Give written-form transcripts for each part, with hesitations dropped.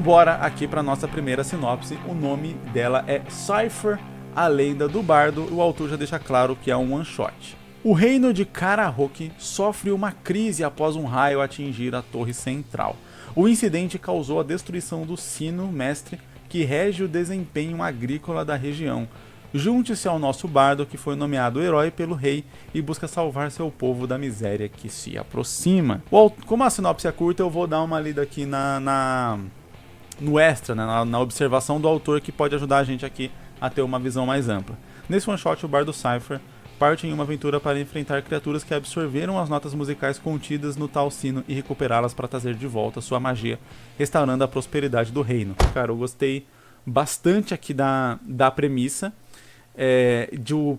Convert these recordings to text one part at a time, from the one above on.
Bora aqui para nossa primeira sinopse. O nome dela é Cypher, a Lenda do Bardo. O autor já deixa claro que é um one shot. O reino de Karahok sofre uma crise após um raio atingir a torre central. O incidente causou a destruição do sino mestre que rege o desempenho agrícola da região. Junte-se ao nosso bardo que foi nomeado herói pelo rei e busca salvar seu povo da miséria que se aproxima. Como a sinopse é curta, eu vou dar uma lida aqui no extra, né, na observação do autor, que pode ajudar a gente aqui a ter uma visão mais ampla. Nesse one shot, o bardo Cypher parte em uma aventura para enfrentar criaturas que absorveram as notas musicais contidas no tal sino e recuperá-las para trazer de volta sua magia, restaurando a prosperidade do reino. Cara, eu gostei bastante aqui da premissa de o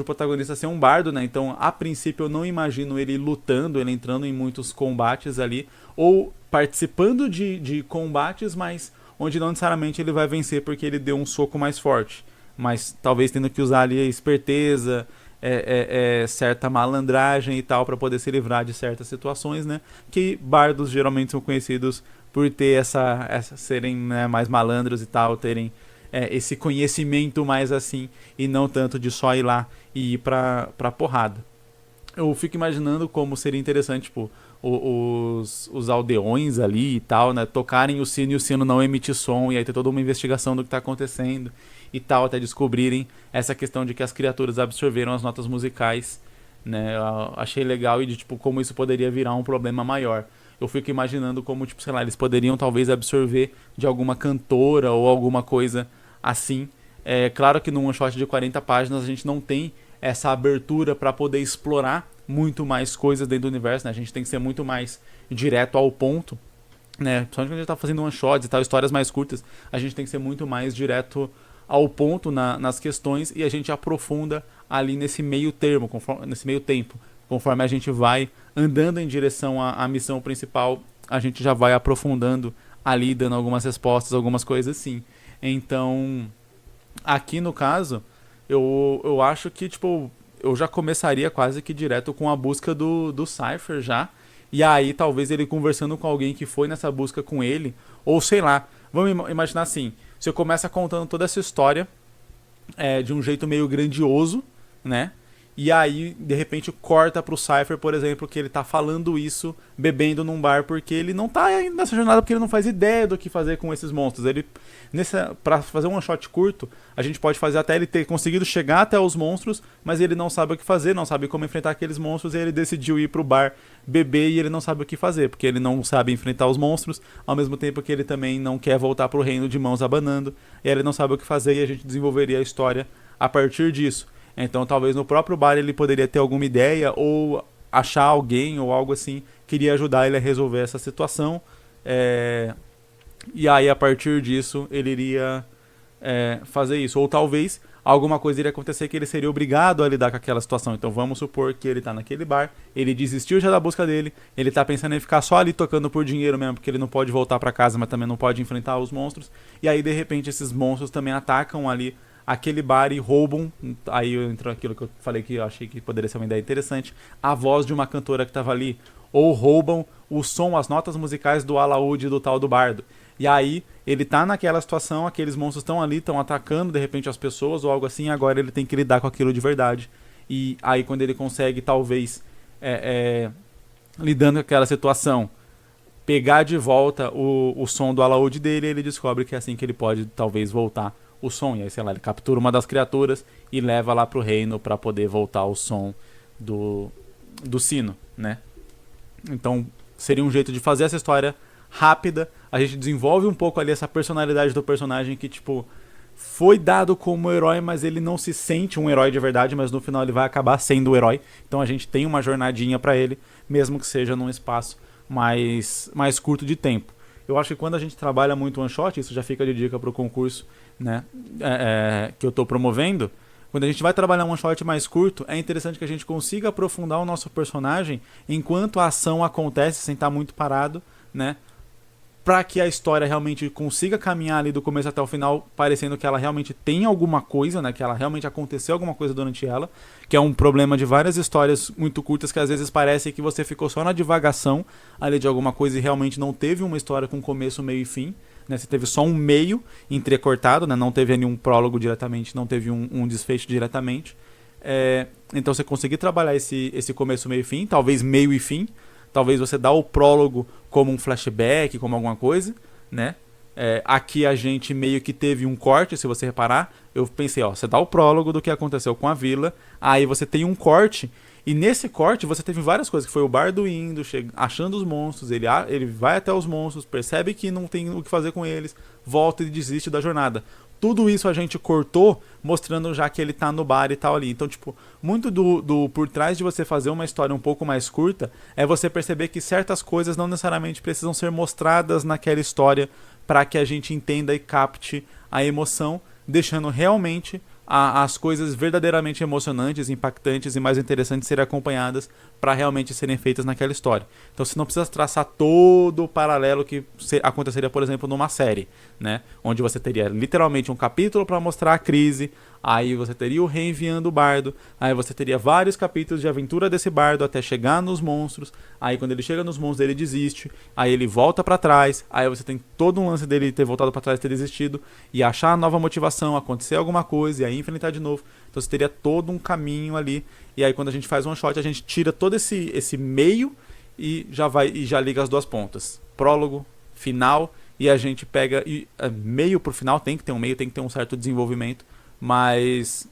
protagonista ser um bardo, né? Então, a princípio, eu não imagino ele lutando, ele entrando em muitos combates ali, ou participando de combates, mas onde não necessariamente ele vai vencer porque ele deu um soco mais forte, mas talvez tendo que usar ali a esperteza, certa malandragem e tal para poder se livrar de certas situações, né? Que bardos geralmente são conhecidos por ter serem, né, mais malandros e tal, terem esse conhecimento mais assim e não tanto de só ir lá e ir pra porrada. Eu fico imaginando como seria interessante, tipo, os aldeões ali e tal, né, tocarem o sino e o sino não emitir som, e aí ter toda uma investigação do que está acontecendo e tal, até descobrirem essa questão de que as criaturas absorveram as notas musicais, né. Eu achei legal, e de tipo como isso poderia virar um problema maior. Eu fico imaginando como, tipo, sei lá, eles poderiam talvez absorver de alguma cantora ou alguma coisa assim. É claro que num one shot de 40 páginas a gente não tem essa abertura para poder explorar muito mais coisas dentro do universo, né? A gente tem que ser muito mais direto ao ponto, né? Principalmente quando a gente tá fazendo one shots e tal, histórias mais curtas, a gente tem que ser muito mais direto ao ponto nas questões, e a gente aprofunda ali nesse meio termo, nesse meio tempo. Conforme a gente vai andando em direção à missão principal, a gente já vai aprofundando ali, dando algumas respostas, algumas coisas assim. Então, aqui no caso, eu acho que, tipo, eu já começaria quase que direto com a busca do Cypher já. E aí, talvez ele conversando com alguém que foi nessa busca com ele, ou sei lá, vamos imaginar assim, você começa contando toda essa história de um jeito meio grandioso, né? E aí, de repente, corta pro Cypher, por exemplo, que ele tá falando isso, bebendo num bar, porque ele não tá ainda nessa jornada, porque ele não faz ideia do que fazer com esses monstros. Pra fazer um one shot curto, a gente pode fazer até ele ter conseguido chegar até os monstros, mas ele não sabe o que fazer, não sabe como enfrentar aqueles monstros, e ele decidiu ir pro bar beber, e ele não sabe o que fazer, porque ele não sabe enfrentar os monstros, ao mesmo tempo que ele também não quer voltar pro reino de mãos abanando, e ele não sabe o que fazer, e a gente desenvolveria a história a partir disso. Então talvez no próprio bar ele poderia ter alguma ideia, ou achar alguém ou algo assim que iria ajudar ele a resolver essa situação. E aí a partir disso ele iria fazer isso. Ou talvez alguma coisa iria acontecer que ele seria obrigado a lidar com aquela situação. Então vamos supor que ele tá naquele bar, ele desistiu já da busca dele, ele tá pensando em ficar só ali tocando por dinheiro mesmo, porque ele não pode voltar pra casa, mas também não pode enfrentar os monstros. E aí de repente esses monstros também atacam ali aquele bar e roubam, aí entrou aquilo que eu falei que eu achei que poderia ser uma ideia interessante, a voz de uma cantora que estava ali, ou roubam o som, as notas musicais do alaúde do tal do bardo. E aí ele tá naquela situação, aqueles monstros estão ali, estão atacando de repente as pessoas ou algo assim, agora ele tem que lidar com aquilo de verdade. E aí quando ele consegue, talvez, lidando com aquela situação, pegar de volta o som do alaúde dele, ele descobre que é assim que ele pode talvez voltar o som, e aí, sei lá, ele captura uma das criaturas e leva lá pro reino para poder voltar o som do sino, né? Então, seria um jeito de fazer essa história rápida, a gente desenvolve um pouco ali essa personalidade do personagem que, tipo, foi dado como herói, mas ele não se sente um herói de verdade, mas no final ele vai acabar sendo o herói, então a gente tem uma jornadinha para ele, mesmo que seja num espaço mais curto de tempo. Eu acho que quando a gente trabalha muito one shot, isso já fica de dica pro concurso, né, que eu estou promovendo. Quando a gente vai trabalhar um one shot mais curto, é interessante que a gente consiga aprofundar o nosso personagem enquanto a ação acontece, sem estar muito parado, né, para que a história realmente consiga caminhar ali do começo até o final, parecendo que ela realmente tem alguma coisa, né, que ela realmente aconteceu alguma coisa durante ela, que é um problema de várias histórias muito curtas, que às vezes parece que você ficou só na divagação ali de alguma coisa e realmente não teve uma história com começo, meio e fim, né? Você teve só um meio entrecortado, né? Não teve nenhum prólogo diretamente, não teve um desfecho diretamente. Então você conseguir trabalhar esse começo, meio e fim, talvez meio e fim, talvez você dá o prólogo como um flashback, como alguma coisa, né? Aqui a gente meio que teve um corte, se você reparar. Eu pensei, ó, você dá o prólogo do que aconteceu com a vila, aí você tem um corte, e nesse corte você teve várias coisas, que foi o bardo indo, achando os monstros, ele vai até os monstros, percebe que não tem o que fazer com eles, volta e desiste da jornada. Tudo isso a gente cortou, mostrando já que ele tá no bar e tal ali. Então, tipo, muito do por trás de você fazer uma história um pouco mais curta, é você perceber que certas coisas não necessariamente precisam ser mostradas naquela história para que a gente entenda e capte a emoção, deixando realmente as coisas verdadeiramente emocionantes, impactantes e mais interessantes serem acompanhadas para realmente serem feitas naquela história. Então você não precisa traçar todo o paralelo que aconteceria, por exemplo, numa série, né? Onde você teria literalmente um capítulo para mostrar a crise, aí você teria o reenviando o bardo, aí você teria vários capítulos de aventura desse bardo até chegar nos monstros, aí quando ele chega nos monstros ele desiste, aí ele volta para trás, aí você tem todo um lance dele ter voltado para trás, ter desistido e achar nova motivação, acontecer alguma coisa e aí enfrentar de novo. Então você teria todo um caminho ali, e aí quando a gente faz one shot a gente tira todo esse meio e já liga as duas pontas, prólogo, final, e a gente pega meio pro final, tem que ter um meio, tem que ter um certo desenvolvimento, mas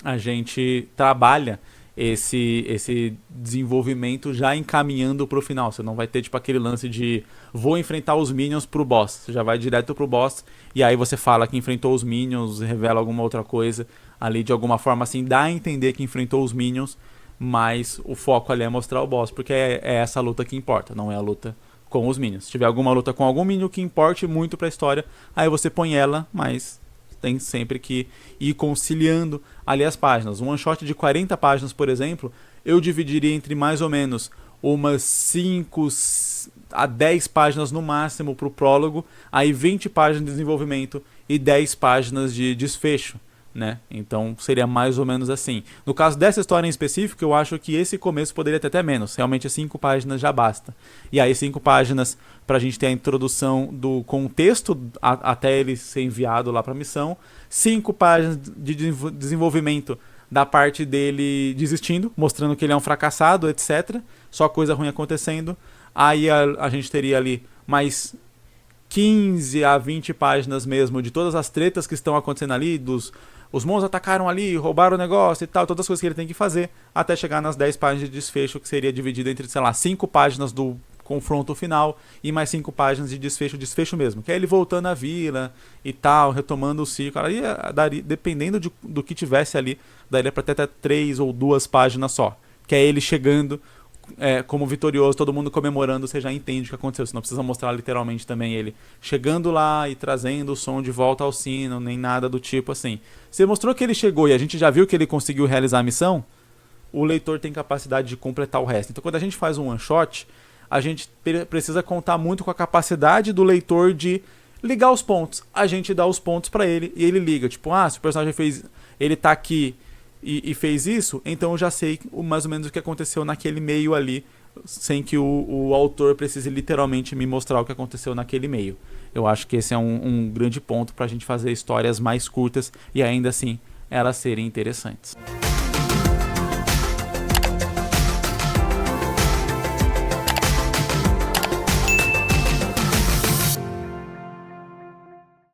a gente trabalha esse desenvolvimento já encaminhando pro final. Você não vai ter tipo aquele lance de vou enfrentar os minions pro boss. Você já vai direto pro boss e aí você fala que enfrentou os minions, revela alguma outra coisa ali de alguma forma assim, dá a entender que enfrentou os minions, mas o foco ali é mostrar o boss, porque é essa luta que importa, não é a luta com os minions. Se tiver alguma luta com algum minion que importe muito pra história, aí você põe ela, mas tem sempre que ir conciliando ali as páginas. Um one shot de 40 páginas, por exemplo, eu dividiria entre mais ou menos umas 5 a 10 páginas no máximo para o prólogo, aí 20 páginas de desenvolvimento e 10 páginas de desfecho, né? Então seria mais ou menos assim. No caso dessa história em específico, eu acho que esse começo poderia ter até menos. Realmente 5 páginas já basta. E aí 5 páginas pra gente ter a introdução do contexto até ele ser enviado lá pra missão. 5 páginas de desenvolvimento da parte dele desistindo, mostrando que ele é um fracassado, etc. Só coisa ruim acontecendo. Aí a gente teria ali mais 15 a 20 páginas mesmo de todas as tretas que estão acontecendo ali, os monstros atacaram ali, roubaram o negócio e tal, todas as coisas que ele tem que fazer, até chegar nas 10 páginas de desfecho, que seria dividido entre, sei lá, 5 páginas do confronto final e mais 5 páginas de desfecho mesmo, que é ele voltando à vila e tal, retomando o ciclo. Aí, dependendo do que tivesse ali, daria pra ter até 3 ou 2 páginas só, que é ele chegando como vitorioso, todo mundo comemorando, você já entende o que aconteceu. Você não precisa mostrar literalmente também ele chegando lá e trazendo o som de volta ao sino, nem nada do tipo assim. Você mostrou que ele chegou e a gente já viu que ele conseguiu realizar a missão, o leitor tem capacidade de completar o resto. Então quando a gente faz um one shot, a gente precisa contar muito com a capacidade do leitor de ligar os pontos. A gente dá os pontos pra ele e ele liga, tipo, se o personagem fez, ele tá aqui e fez isso, então eu já sei mais ou menos o que aconteceu naquele meio ali, sem que o autor precise literalmente me mostrar o que aconteceu naquele meio. Eu acho que esse é um grande ponto pra gente fazer histórias mais curtas e ainda assim elas serem interessantes.